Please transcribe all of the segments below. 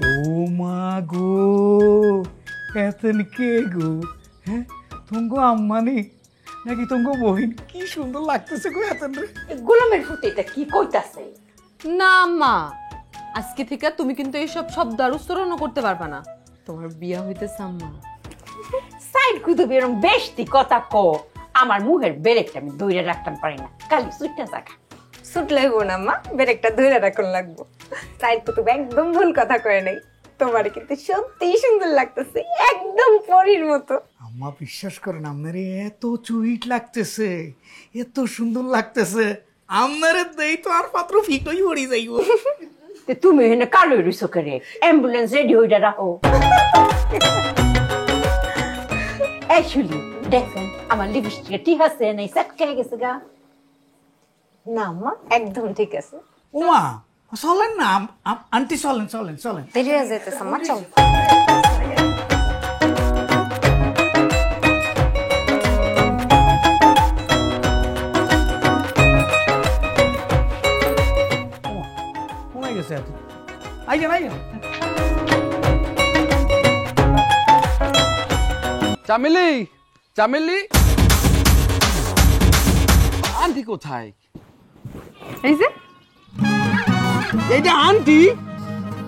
ও মা গো, এতন কে গো? হ্যাঁ, তুমগো আম্মানি নাকি তুমগো বহিন? কি সুন্দর লাগতেছে গো এতন রে। গোলামের ফুটে এটা কি কইতাছে? না মা, আজকে থেকে তুমি কিন্তু এইসব শব্দ আর উচ্চারণও করতে পারবা না। তোমার বিয়া হইতেছে আম্মা। সাইড কুতুব এরকম বেশটি কথা কো, আমার মুহের বেরেকটা আমি দইরা রাখতাম পারি না, কালি সুইটটা জায়গা। সুট লাগবো না মা, বেরেকটা ধরে রাখুন লাগবো। সাইড কুতুব একদম ভুল কথা কয়ে নাই, তোমার কিন্তু সত্যিই সুন্দর লাগতেছে, একদম পরীর মতো। আম্মা বিশ্বাস করেন, আপনারে এত চুইট লাগতেছে, এত সুন্দর লাগতেছে, আপনারে দেই তো আর পাত্র ফিটই পড়ি যাইব। তে তুমি এখানে কালো রইছো করে, অ্যাম্বুলেন্স রেডি হইরা রাখো। এই শুলি দেখেন আমার লিপস্টিক ঠিক আছে নাই সেটকে গেছে গা? না মা, একদম ঠিক আছে। ওমা চলেন না আন্টি, চলেন চলেন চলেন। দেরি হয়ে যেতেছে মা, চল। কমে গেছে এত। আইয়েন আইয়েন। চামেলি, চামেলি, আন্টি কোথায়? এই যে এইটা আন্টি?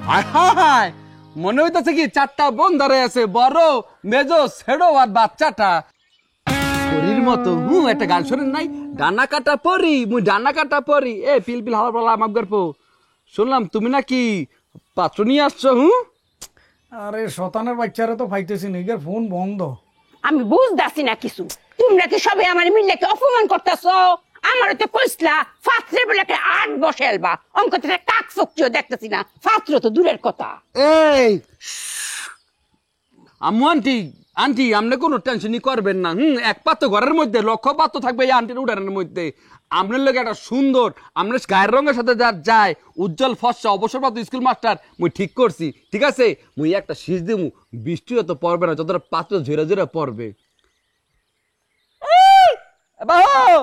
হায় হায়, মনে হইতাছে কি চারটা বোন ধরে আছে, বড় মেজো ছেড়ো আর বাচ্চাটা পরির মতো। একটা গান শোনেন নাই? ডানা কাটা পরি, মুই ডানা কাটা পরি। এ পিল পিল হালা পালা আমার গল্প শুনলাম তুমি নাকি পাত্র নিয়ে আসছো। আরে শতানের বাচ্চারা তো পাইতেছি না, এর ফোন বন্ধ। আমি বুঝতাছি না কিছু, তোমরা কি সবাই আমার মিললে কি অপমান করতেছো? আমার তো কইসলা ফাত্রে বলে আট বসে এলবা, অঙ্ক থেকে কাক চোখটিও দেখতেছি না, ফাত্র তো দূরের কথা। এই আম্মু, আন্টি আন্টি আপনি কোনো টেনশনই করবেন না। এক পাত্র ঘরের মধ্যে লক্ষ পাত্র থাকবে এই আন্টির উঠানের মধ্যে। আপনার লোক একটা সুন্দর, আপনার গায়ের রঙের সাথে যা যায়, উজ্জ্বল ফর্সা অবসরপ্রাপ্ত স্কুল মাস্টার মুই ঠিক করছি। ঠিক আছে, মুই একটা শীষ দিমু, বৃষ্টিও তো পড়বে না, যতটা পাত্র ঝরে ঝরে পড়বে। বাহু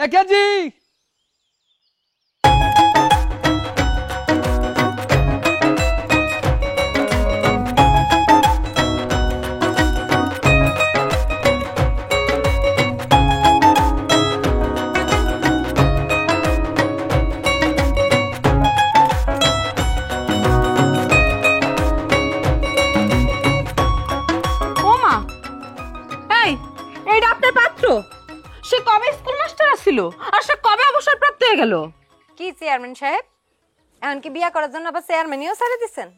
একেজি ও মা, এই এইটা আপনার পাত্র? সে কবে স্কুল মাস্টার ছিল আর সে কবে অবসরপ্রাপ্ত হয়ে গেল? কি চেয়ারম্যান সাহেব, এমনকি বিয়া করার জন্য আবার চেয়ারম্যানও ছেড়ে দিচ্ছেন?